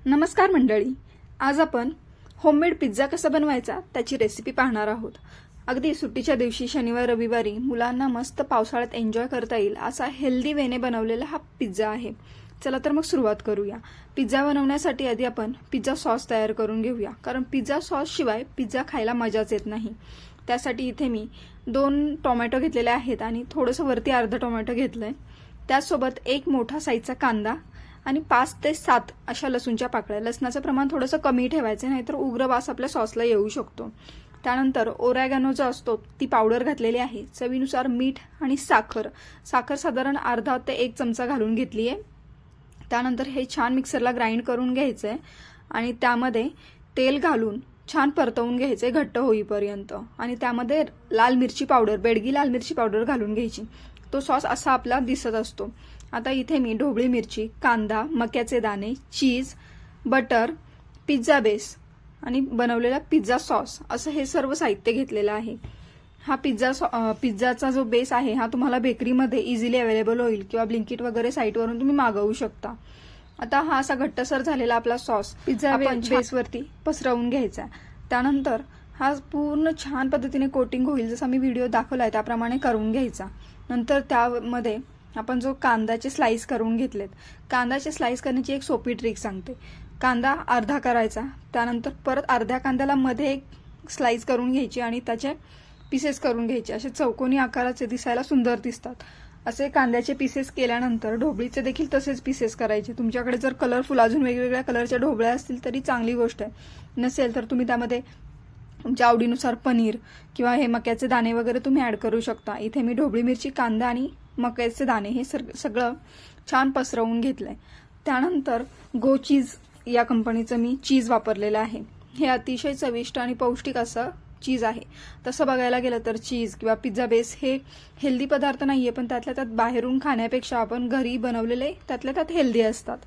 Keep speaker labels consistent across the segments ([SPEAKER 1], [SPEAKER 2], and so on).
[SPEAKER 1] नमस्कार मंडळी, आज आपण होममेड पिझ्झा कसा बनवायचा त्याची रेसिपी पाहणार आहोत। अगदी सुट्टीच्या दिवशी शनिवार रविवारी मुलांना मस्त पावसाळ्यात एन्जॉय करता येईल असा हेल्दी वेने बनवलेला हा पिझ्झा आहे। चला तर मग सुरुवात करूया। पिझ्झा बनवण्यासाठी आधी आपण पिझ्झा सॉस तयार करून घेऊया, कारण पिझ्झा सॉस शिवाय पिझ्झा खायला मजाच येत नाही। त्यासाठी इथे मी 2 टोमॅटो घेतलेले आहेत आणि थोडंसं वरती अर्धा टोमॅटो घेतलंय। त्यासोबत एक मोठा साईजचा कांदा आणि 5 ते 7 अशा लसूणच्या पाकळ्या। लसणाचं प्रमाण थोडंसं कमी ठेवायचं, नाहीतर उग्र वास आपल्या सॉसला येऊ शकतो। त्यानंतर ओरॅगॅनो जो असतो ती पावडर घातलेली आहे। चवीनुसार मीठ आणि साखर साधारण अर्धा ते 1 चमचा घालून घेतली आहे। त्यानंतर हे छान मिक्सरला ग्राइंड करून घ्यायचंय आणि त्यामध्ये तेल घालून छान परतवून घ्यायचे घट्ट होईपर्यंत। आणि त्यामध्ये लाल मिरची पावडर, बेडगी लाल मिरची पावडर घालून घ्यायची। तो सॉस असा आपला दिसत असतो। आता इथे मी ढोबळी मिरची, कांदा, मक्याचे दाणे, चीज, बटर, पिझ्झा बेस आणि बनवलेला पिझ्झा सॉस असं हे सर्व साहित्य घेतलेलं आहे। हा पिझ्झाचा जो बेस आहे हा तुम्हाला बेकरीमध्ये इझिली अवेलेबल होईल किंवा ब्लिंकिट वगैरे साईटवरून तुम्ही मागवू शकता। आता हा असा घट्टसर झालेला आपला सॉस पिझ्झा बेसवरती पसरवून घ्यायचा। त्यानंतर हा पूर्ण छान पद्धतीने कोटिंग होईल, जसा मी व्हिडिओ दाखवलाय त्याप्रमाणे करून घ्यायचा। नंतर त्यामध्ये आपण जो कांद्याचे स्लाइस करून घेतलेत, कांद्याचे स्लाइस करण्याची एक सोपी ट्रिक सांगते। कांदा अर्धा करायचा, त्यानंतर परत अर्ध्या कांद्याला मध्ये एक स्लाइस करून घ्यायची आणि त्याचे पीसेस करून घ्यायचे। असे चौकोनी आकाराचे दिसायला सुंदर दिसतात। असे कांद्याचे पीसेस केल्यानंतर ढोबळीचे देखील तसेच पीसेस करायचे। तुमच्याकडे जर कलरफुल अजून वेगवेगळ्या कलरच्या ढोबळ्या असतील तरी चांगली गोष्ट आहे, नसेल तर तुम्ही त्यामध्ये तुमच्या आवडीनुसार पनीर किंवा हे मक्याचे दाणे वगैरे तुम्ही ऍड करू शकता। इथे मी ढोबळी मिरची, कांदा आणि मक्याचे दाणे हे सगळं छान पसरवून घेतलंय। त्यानंतर गो चीज या कंपनीचं मी चीज वापरलेलं आहे। हे अतिशय चविष्ट आणि पौष्टिक असं चीज आहे। तसं बघायला गेलं तर चीज किंवा पिझ्झा बेस हे हेल्दी पदार्थ नाहीये, पण त्यातल्या त्यात बाहेरून खाण्यापेक्षा आपण घरी बनवलेले त्यातल्या त्यात हेल्दी असतात।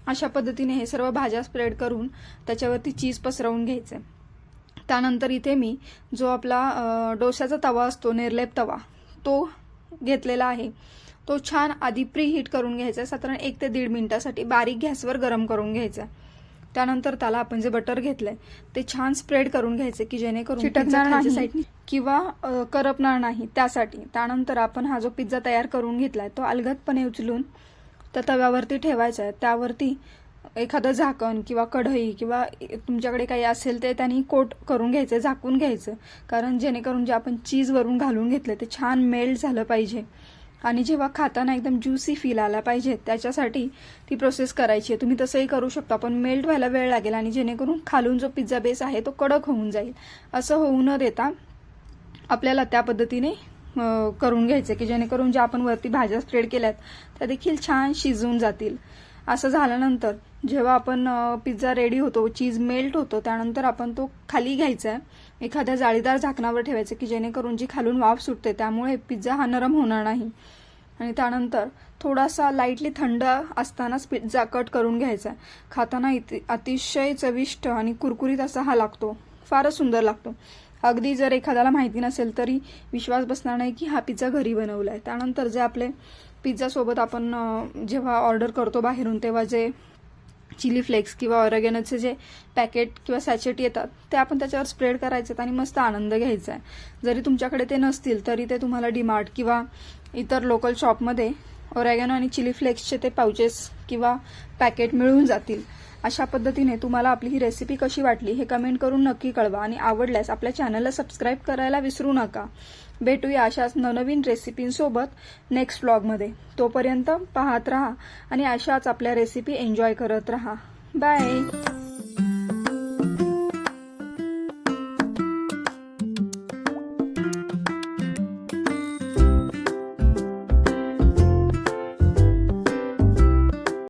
[SPEAKER 1] अशा पद्धतीने हे सर्व भाज्या स्प्रेड करून त्याच्यावरती चीज पसरवून घ्यायचे। त्यानंतर इथे मी जो आपला डोश्याचा तवा असतो, निर्लेप तवा, तो घेतलेला आहे। तो छान आधी प्री हीट करून घ्यायचा, साधारण 1 ते 1.5 मिनिटासाठी बारीक गॅसवर गरम करून घ्यायचा। त्यानंतर त्याला आपण जे बटर घेतलंय ते छान स्प्रेड करून घ्यायचे की जेणेकरून चिटकणार नाही किंवा करपणार नाही त्यासाठी। त्यानंतर आपण हा जो पिझ्झा तयार करून घेतलाय तो अलगदपणे उचलून त्या तव्यावरती ठेवायचा आहे। त्यावरती एखादं झाकण किंवा कढई किंवा तुमच्याकडे काही असेल ते त्यांनी कोट करून घ्यायचं, झाकून घ्यायचं, कारण जेणेकरून जे आपण चीज वरून घालून घेतले ते छान मेल्ट झालं पाहिजे आणि जेव्हा खाताना एकदम ज्युसी फील आला पाहिजे त्याच्यासाठी ती प्रोसेस करायची आहे। तुम्ही तसंही करू शकता, पण मेल्ट व्हायला वेळ लागेल आणि जेणेकरून खालून जो पिझ्झा बेस आहे तो कडक होऊन जाईल। असं होऊ न देता आपल्याला त्या पद्धतीने करून घ्यायचं की जेणेकरून ज्या आपण वरती भाज्या स्प्रेड केल्यात त्या देखील छान शिजून जातील। असं झाल्यानंतर जेव्हा आपण पिझ्झा रेडी होतो, चीज मेल्ट होतो, त्यानंतर आपण तो खाली घ्यायचा आहे, एखाद्या जाळीदार झाकणावर ठेवायचं की जेणेकरून जी खालून वाफ सुटते त्यामुळे पिझ्झा हा नरम होणार नाही। आणि त्यानंतर थोडासा लाईटली थंड असतानाच पिझ्झा कट करून घ्यायचा। खाताना अतिशय चविष्ट आणि कुरकुरीत असा हा लागतो, फारच सुंदर लागतो। अगदी जर एखाद्याला माहिती नसेल तरी विश्वास बसणार नाही की हा पिझ्झा घरी बनवलाय। त्यानंतर जे आपले पिझ्झा सोबत आपण जेव्हा ऑर्डर करतो बाहेरून, तेव्हा जे चिली फ्लेक्स किंवा ऑरेगॅनोचे जे पॅकेट किंवा सॅचेट येतात ते आपण त्याच्यावर स्प्रेड करायचे आणि मस्त आनंद घ्यायचा आहे। जरी तुमच्याकडे ते नसतील तरी ते तुम्हाला डीमार्ट किंवा इतर लोकल शॉपमध्ये ऑरेगॅनो आणि चिली फ्लेक्सचे ते पाउचेस किंवा पॅकेट मिळून जातील। अशा पद्धतीने तुम्हाला आपली ही रेसिपी कशी वाटली हे कमेंट करून नक्की कळवा आणि आवडल्यास आपल्या चॅनलला सबस्क्राईब करायला विसरू नका। भेटूया अशाच नवनवीन रेसिपींसोबत नेक्स्ट व्लॉगमध्ये। तोपर्यंत पाहत राहा आणि अशाच आपल्या रेसिपी एन्जॉय करत राहा। बाय।